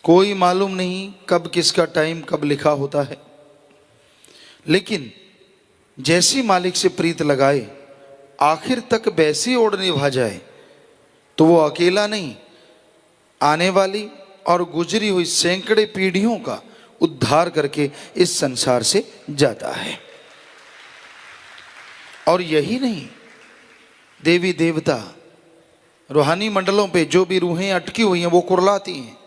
कोई मालूम नहीं कब किसका टाइम कब लिखा होता है, लेकिन जैसी मालिक से प्रीत लगाए आखिर तक वैसी ओढ़ निभा जाए तो वो अकेला नहीं, आने वाली और गुजरी हुई सैकड़े पीढ़ियों का उद्धार करके इस संसार से जाता है। और यही नहीं, देवी देवता रूहानी मंडलों पे जो भी रूहें अटकी हुई हैं वो कुरलाती हैं,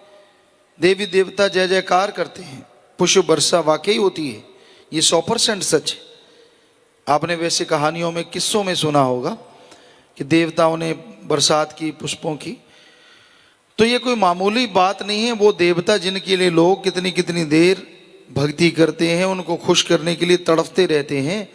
देवी देवता जय जयकार करते हैं, पुष्प वर्षा वाकई होती है। ये 100% सच है। आपने वैसे कहानियों में किस्सों में सुना होगा कि देवताओं ने बरसात की पुष्पों की, तो ये कोई मामूली बात नहीं है। वो देवता जिनके लिए लोग कितनी कितनी देर भक्ति करते हैं, उनको खुश करने के लिए तड़पते रहते हैं,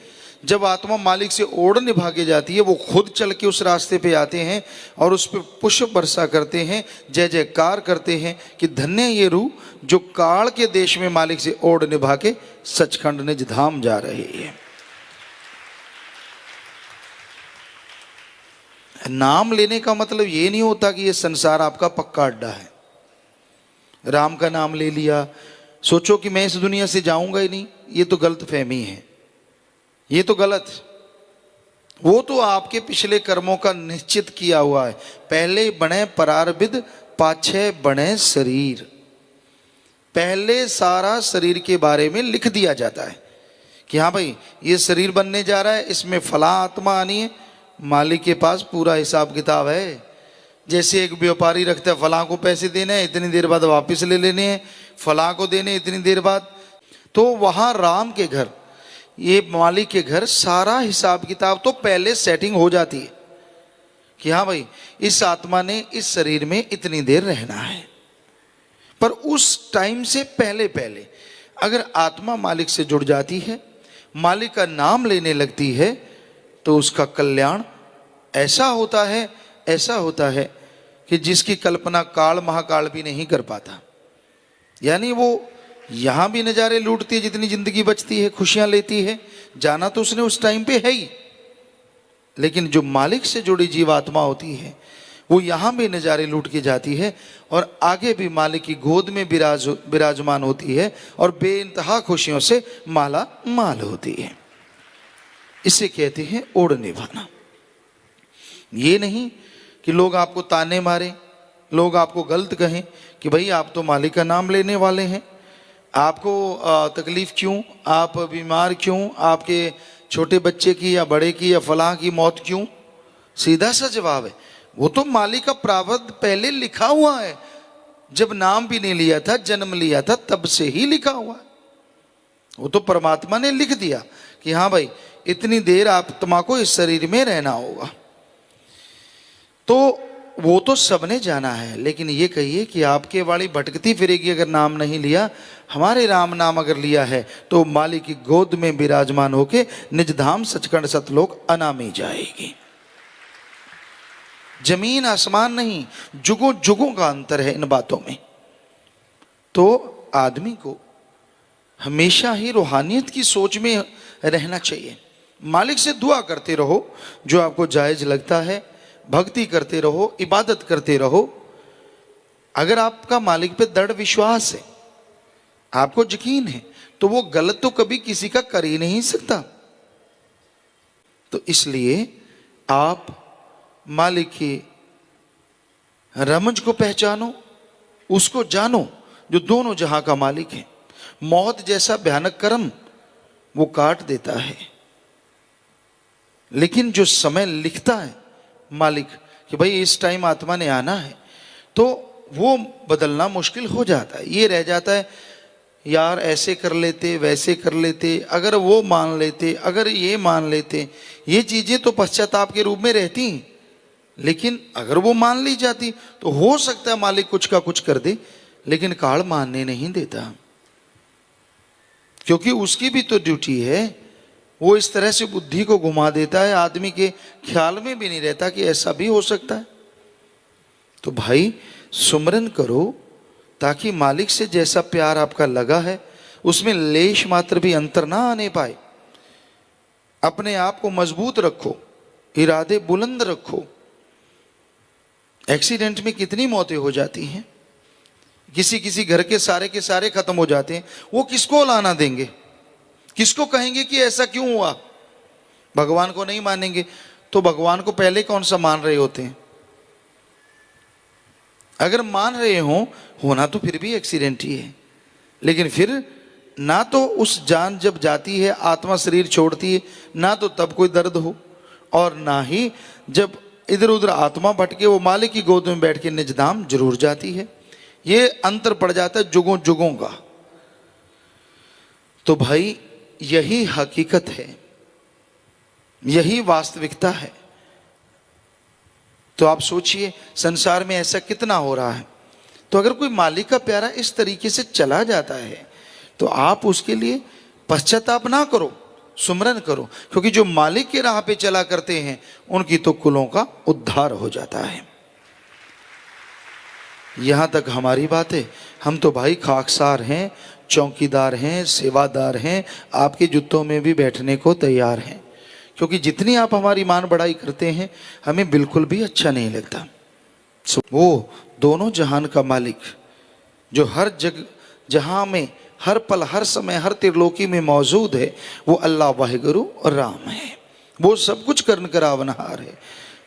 जब आत्मा मालिक से ओढ़ निभा के जाती है वो खुद चल के उस रास्ते पे आते हैं और उस पर पुष्प वर्षा करते हैं, जय जयकार करते हैं कि धन्य ये रूह जो काल के देश में मालिक से ओढ़ निभा के सचखंड निज धाम जा रही है। नाम लेने का मतलब ये नहीं होता कि ये संसार आपका पक्का अड्डा है। राम का नाम ले लिया, सोचो कि मैं इस दुनिया से जाऊंगा ही नहीं, ये तो गलत फहमी है, ये तो गलत। वो तो आपके पिछले कर्मों का निश्चित किया हुआ है। पहले बने परारब्ध पाछे बने शरीर, पहले सारा शरीर के बारे में लिख दिया जाता है कि हाँ भाई ये शरीर बनने जा रहा है, इसमें फला आत्मा आनी है, मालिक के पास पूरा हिसाब किताब है। जैसे एक व्यापारी रखता है फलां को पैसे देने हैं, इतनी देर बाद वापस ले लेने हैं, फलां को देने इतनी देर बाद, तो वहाँ राम के घर, ये मालिक के घर सारा हिसाब किताब तो पहले सेटिंग हो जाती है कि हाँ भाई इस आत्मा ने इस शरीर में इतनी देर रहना है। पर उस टाइम से पहले पहले अगर आत्मा मालिक से जुड़ जाती है, मालिक का नाम लेने लगती है, तो उसका कल्याण ऐसा होता है, ऐसा होता है कि जिसकी कल्पना काल महाकाल भी नहीं कर पाता। यानी वो यहाँ भी नज़ारे लूटती है, जितनी जिंदगी बचती है खुशियाँ लेती है, जाना तो उसने उस टाइम पे है ही, लेकिन जो मालिक से जुड़ी जीवात्मा होती है वो यहाँ भी नज़ारे लूट के जाती है और आगे भी मालिक की गोद में विराजमान होती है और बेइंतहा खुशियों से माला माल होती है। इसे कहते हैं ओढ़ निभाना। ये नहीं कि लोग आपको ताने मारें, लोग आपको गलत कहें कि भाई आप तो मालिक का नाम लेने वाले हैं, आपको तकलीफ क्यों, आप बीमार क्यों, आपके छोटे बच्चे की या बड़े की या फलां की मौत क्यों। सीधा सा जवाब है, वो तो मालिक का प्रावध पहले लिखा हुआ है। जब नाम भी नहीं लिया था, जन्म लिया था, तब से ही लिखा हुआ है। वो तो परमात्मा ने लिख दिया कि हाँ भाई इतनी देर आत्मा को इस शरीर में रहना होगा। तो वो तो सबने जाना है, लेकिन ये कहिए कि आपके वाली भटकती फिरेगी अगर नाम नहीं लिया, हमारे राम नाम अगर लिया है तो मालिक की गोद में विराजमान होके निज धाम सचखंड सतलोक अनामी जाएगी। जमीन आसमान नहीं, जुगों जुगों का अंतर है इन बातों में। तो आदमी को हमेशा ही रूहानियत की सोच में रहना चाहिए। मालिक से दुआ करते रहो जो आपको जायज लगता है, भक्ति करते रहो, इबादत करते रहो। अगर आपका मालिक पे दृढ़ विश्वास है, आपको यकीन है, तो वो गलत तो कभी किसी का कर ही नहीं सकता। तो इसलिए आप मालिक की रमज को पहचानो, उसको जानो जो दोनों जहां का मालिक है। मौत जैसा भयानक कर्म वो काट देता है, लेकिन जो समय लिखता है मालिक कि भाई इस टाइम आत्मा ने आना है, तो वो बदलना मुश्किल हो जाता है। ये रह जाता है यार ऐसे कर लेते, वैसे कर लेते, अगर वो मान लेते, अगर ये मान लेते, ये चीजें तो पश्चाताप के रूप में रहती हैं। लेकिन अगर वो मान ली जाती तो हो सकता है मालिक कुछ का कुछ कर दे, लेकिन काल मानने नहीं देता, क्योंकि उसकी भी तो ड्यूटी है। वो इस तरह से बुद्धि को घुमा देता है, आदमी के ख्याल में भी नहीं रहता कि ऐसा भी हो सकता है। तो भाई सुमरन करो ताकि मालिक से जैसा प्यार आपका लगा है उसमें लेश मात्र भी अंतर ना आने पाए। अपने आप को मजबूत रखो, इरादे बुलंद रखो। एक्सीडेंट में कितनी मौतें हो जाती हैं, किसी किसी घर के सारे खत्म हो जाते हैं, वो किसको लाना देंगे? किसको कहेंगे कि ऐसा क्यों हुआ? भगवान को नहीं मानेंगे तो भगवान को पहले कौन सा मान रहे होते हैं? अगर मान रहे हो, होना तो फिर भी एक्सीडेंट ही है, लेकिन फिर ना तो उस जान जब जाती है, आत्मा शरीर छोड़ती है, ना तो तब कोई दर्द हो, और ना ही जब इधर उधर आत्मा भटके वो मालिक की गोद में बैठ के निजधाम जरूर जाती है। ये अंतर पड़ जाता है जुगों जुगों का। तो भाई यही हकीकत है, यही वास्तविकता है। तो आप सोचिए संसार में ऐसा कितना हो रहा है। तो अगर कोई मालिक का प्यारा इस तरीके से चला जाता है तो आप उसके लिए पश्चाताप ना करो, सुमरन करो, क्योंकि जो मालिक के राह पे चला करते हैं उनकी तो कुलों का उद्धार हो जाता है। यहां तक हमारी बात है। हम तो भाई खाकसार हैं, चौकीदार हैं, सेवादार हैं, आपके जूतों में भी बैठने को तैयार हैं, क्योंकि जितनी आप हमारी मान बढ़ाई करते हैं हमें बिल्कुल भी अच्छा नहीं लगता। वो दोनों जहान का मालिक जो हर जग जहां में हर पल हर समय हर त्रिलोकी में मौजूद है, वो अल्लाह वाहिगुरु और राम है। वो सब कुछ करन करावनहार है।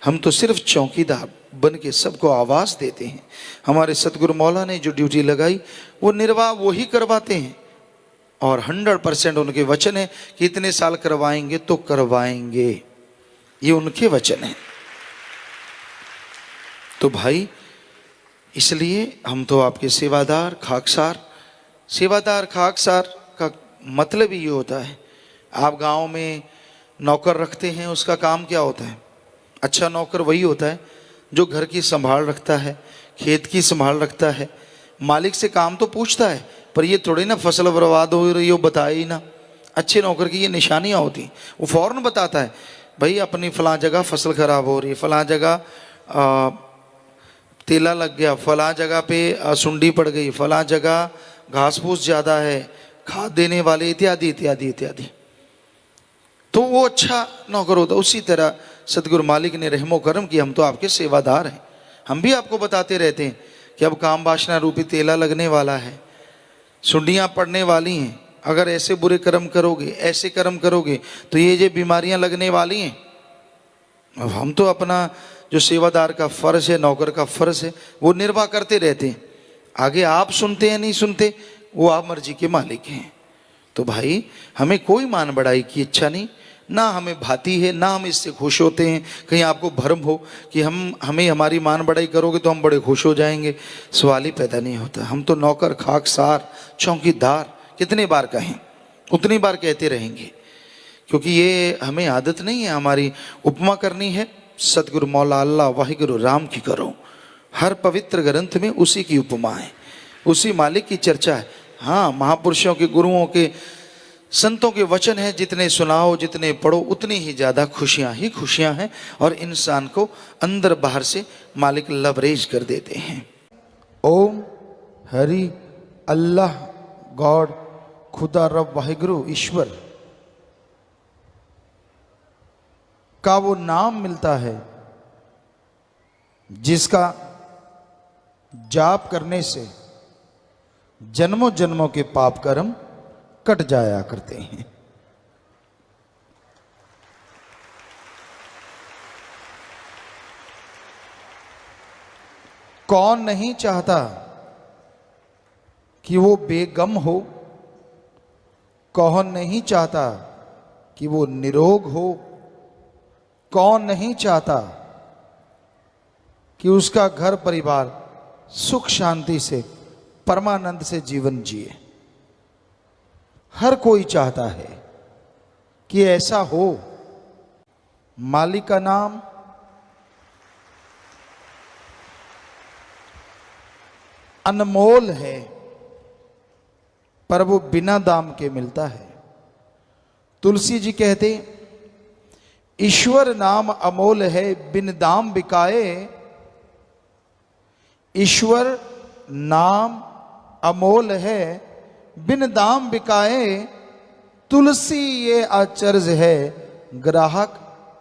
हम तो सिर्फ चौकीदार बन के सबको आवाज़ देते हैं। हमारे सतगुरु मौला ने जो ड्यूटी लगाई वो निर्वाह वो ही करवाते हैं, और 100% उनके वचन है कि इतने साल करवाएंगे तो करवाएंगे, ये उनके वचन है। तो भाई इसलिए हम तो आपके सेवादार खाकसार। सेवादार खाकसार का मतलब ये होता है, आप गांव में नौकर रखते हैं, उसका काम क्या होता है? अच्छा नौकर वही होता है जो घर की संभाल रखता है, खेत की संभाल रखता है, मालिक से काम तो पूछता है, पर ये थोड़ी ना फसल बर्बाद हो रही हो बताए ही ना। अच्छे नौकर की ये निशानियाँ होती, वो फौरन बताता है, भाई अपनी फलां जगह फसल खराब हो रही है, फलां जगह तेला लग गया, फलां जगह पे सुंडी पड़ गई, फलां जगह घास फूस ज़्यादा है, खाद देने वाले इत्यादि इत्यादि इत्यादि। तो वो अच्छा नौकर होता। उसी तरह सतगुरु मालिक ने रहमो करम कि हम तो आपके सेवादार हैं। हम भी आपको बताते रहते हैं कि अब काम वासना रूपी तेला लगने वाला है, सुंडियाँ पड़ने वाली हैं, अगर ऐसे बुरे कर्म करोगे, ऐसे कर्म करोगे तो ये बीमारियां लगने वाली हैं। अब हम तो अपना जो सेवादार का फर्ज है, नौकर का फर्ज है, वो निर्वाह करते रहते हैं। आगे आप सुनते हैं नहीं सुनते, वो आप मर्जी के मालिक हैं। तो भाई हमें कोई मान बढ़ाई की इच्छा नहीं, ना हमें भाती है, ना हम इससे खुश होते हैं। कहीं आपको भ्रम हो कि हमें हमारी मान बढ़ाई करोगे तो हम बड़े खुश हो जाएंगे, सवाल ही पैदा नहीं होता। हम तो नौकर खाकसार चौकीदार कितने बार कहें उतनी बार कहते रहेंगे, क्योंकि ये हमें आदत नहीं है। हमारी उपमा करनी है सतगुरु मौला अल्लाह वाहिगुरु राम की करो। हर पवित्र ग्रंथ में उसी की उपमा है, उसी मालिक की चर्चा है। हाँ, महापुरुषों के, गुरुओं के, संतों के वचन हैं, जितने सुनाओ जितने पढ़ो उतनी ही ज़्यादा खुशियाँ ही खुशियाँ हैं, और इंसान को अंदर बाहर से मालिक लवरेज कर देते हैं। ओम हरि अल्लाह गॉड खुदा रब वाहिगुरु ईश्वर का वो नाम मिलता है जिसका जाप करने से जन्मों जन्मों के पाप कर्म कट जाया करते हैं। कौन नहीं चाहता कि वो बेगम हो, कौन नहीं चाहता कि वो निरोग हो, कौन नहीं चाहता कि उसका घर परिवार सुख शांति से परमानंद से जीवन जिए। हर कोई चाहता है कि ऐसा हो। मालिक का नाम अनमोल है, पर वो बिना दाम के मिलता है। तुलसी जी कहते, ईश्वर नाम अमोल है बिन दाम बिकाए। ईश्वर नाम अमोल है बिन दाम बिकाए। तुलसी ये आचर्ज है ग्राहक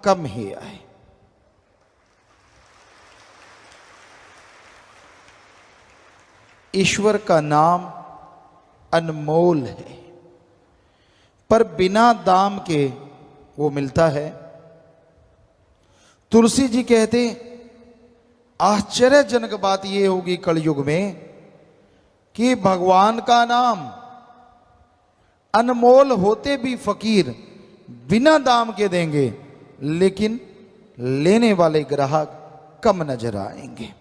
कम ही आए। ईश्वर का नाम अनमोल है, पर बिना दाम के वो मिलता है। तुलसी जी कहते आश्चर्यजनक बात ये होगी कलयुग में कि भगवान का नाम अनमोल होते भी फकीर बिना दाम के देंगे, लेकिन लेने वाले ग्राहक कम नजर आएंगे।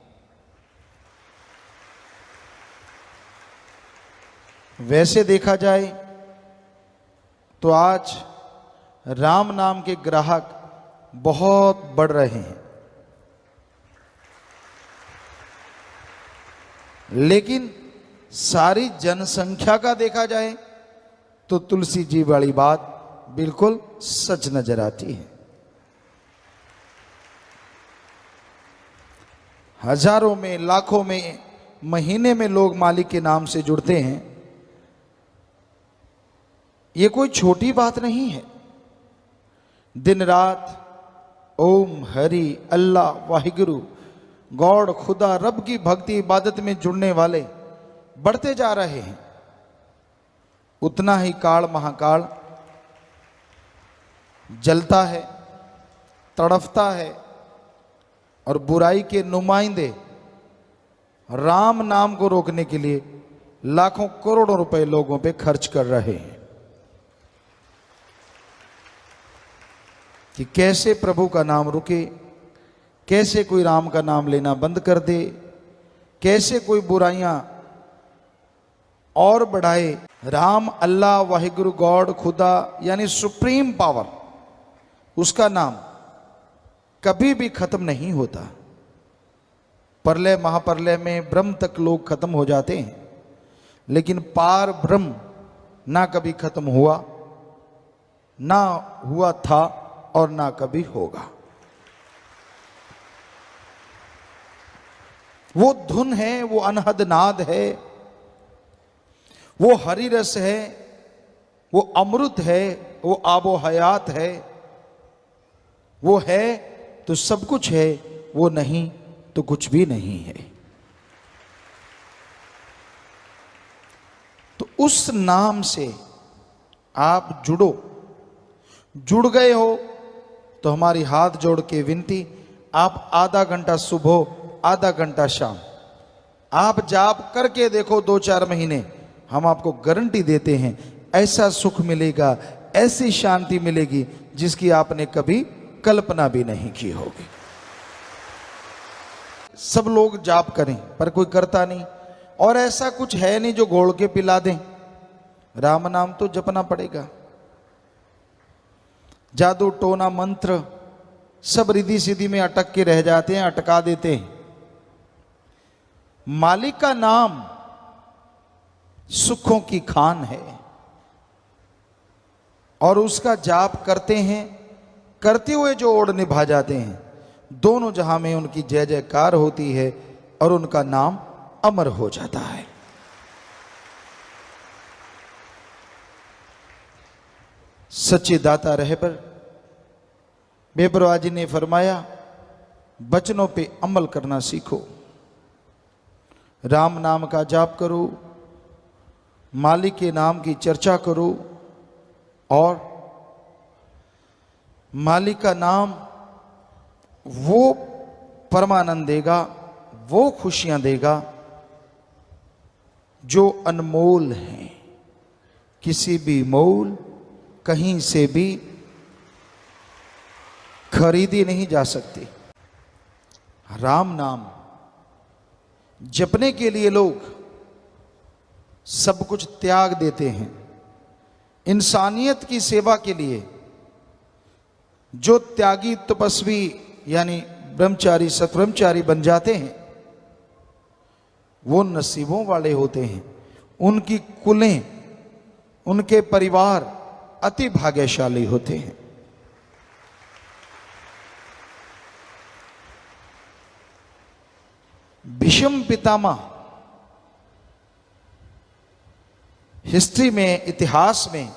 वैसे देखा जाए तो आज राम नाम के ग्राहक बहुत बढ़ रहे हैं, लेकिन सारी जनसंख्या का देखा जाए तो तुलसी जी वाली बात बिल्कुल सच नजर आती है। हजारों में, लाखों में, महीने में लोग मालिक के नाम से जुड़ते हैं। ये कोई छोटी बात नहीं है। दिन रात ओम हरि अल्लाह वाहिगुरु गॉड खुदा रब की भक्ति इबादत में जुड़ने वाले बढ़ते जा रहे हैं। उतना ही काल महाकाल जलता है, तड़फता है, और बुराई के नुमाइंदे राम नाम को रोकने के लिए लाखों करोड़ों रुपए लोगों पे खर्च कर रहे हैं कि कैसे प्रभु का नाम रुके, कैसे कोई राम का नाम लेना बंद कर दे, कैसे कोई बुराइयां और बढ़ाए। राम अल्लाह वाहिगुरु गॉड खुदा यानी सुप्रीम पावर, उसका नाम कभी भी खत्म नहीं होता। प्रलय महाप्रलय में ब्रह्म तक लोग खत्म हो जाते हैं, लेकिन पार ब्रह्म ना कभी खत्म हुआ, ना हुआ था और ना कभी होगा। वो धुन है, वो अनहद नाद है, वो हरि रस है, वो अमृत है, वो आबो हयात है। वो है तो सब कुछ है, वो नहीं तो कुछ भी नहीं है। तो उस नाम से आप जुड़ो। जुड़ गए हो तो हमारी हाथ जोड़ के विनती, आप आधा घंटा सुबह, आधा घंटा शाम आप जाप करके देखो, 2-4 महीने, हम आपको गारंटी देते हैं ऐसा सुख मिलेगा, ऐसी शांति मिलेगी जिसकी आपने कभी कल्पना भी नहीं की होगी। सब लोग जाप करें पर कोई करता नहीं, और ऐसा कुछ है नहीं जो घोल के पिला दें। राम नाम तो जपना पड़ेगा। जादू टोना मंत्र सब रिद्धि सिद्धि में अटक के रह जाते हैं, अटका देते हैं। मालिक का नाम सुखों की खान है, और उसका जाप करते हैं, करते हुए जो ओढ़ निभा जाते हैं, दोनों जहां में उनकी जय जयकार होती है और उनका नाम अमर हो जाता है। सच्चे दाता रहबर बेपरवाह जी ने फरमाया, बचनों पे अमल करना सीखो। राम नाम का जाप करो, मालिक के नाम की चर्चा करो, और मालिक का नाम वो परमानंद देगा, वो खुशियां देगा जो अनमोल हैं, किसी भी मोल कहीं से भी खरीदी नहीं जा सकती। राम नाम जपने के लिए लोग सब कुछ त्याग देते हैं। इंसानियत की सेवा के लिए जो त्यागी तपस्वी यानी ब्रह्मचारी सतब्रह्मचारी बन जाते हैं, वो नसीबों वाले होते हैं। उनकी कुलें, उनके परिवार अति भाग्यशाली होते हैं। भीष्म पितामह हिस्ट्री में, इतिहास में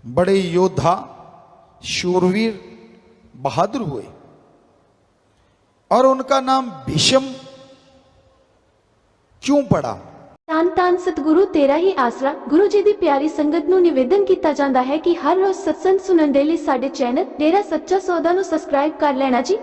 बड़े योद्धा, शूरवीर, बहादुर हुए, और उनका नाम भीष्म क्यों पढ़ा? ਧੰਨ ਧੰਨ ਸਤਿਗੁਰੂ ਤੇਰਾ ਹੀ ਆਸਰਾ। ਗੁਰੂ ਜੀ ਦੀ ਪਿਆਰੀ ਸੰਗਤ ਨੂੰ ਨਿਵੇਦਨ ਕੀਤਾ ਜਾਂਦਾ ਹੈ ਕਿ ਹਰ ਰੋਜ਼ ਸਤਸੰਗ ਸੁਣਨ ਦੇ ਲਈ ਸਾਡੇ ਚੈਨਲ ਡੇਰਾ ਸੱਚਾ ਸੌਦਾ ਨੂੰ ਸਬਸਕ੍ਰਾਈਬ ਕਰ ਲੈਣਾ ਜੀ।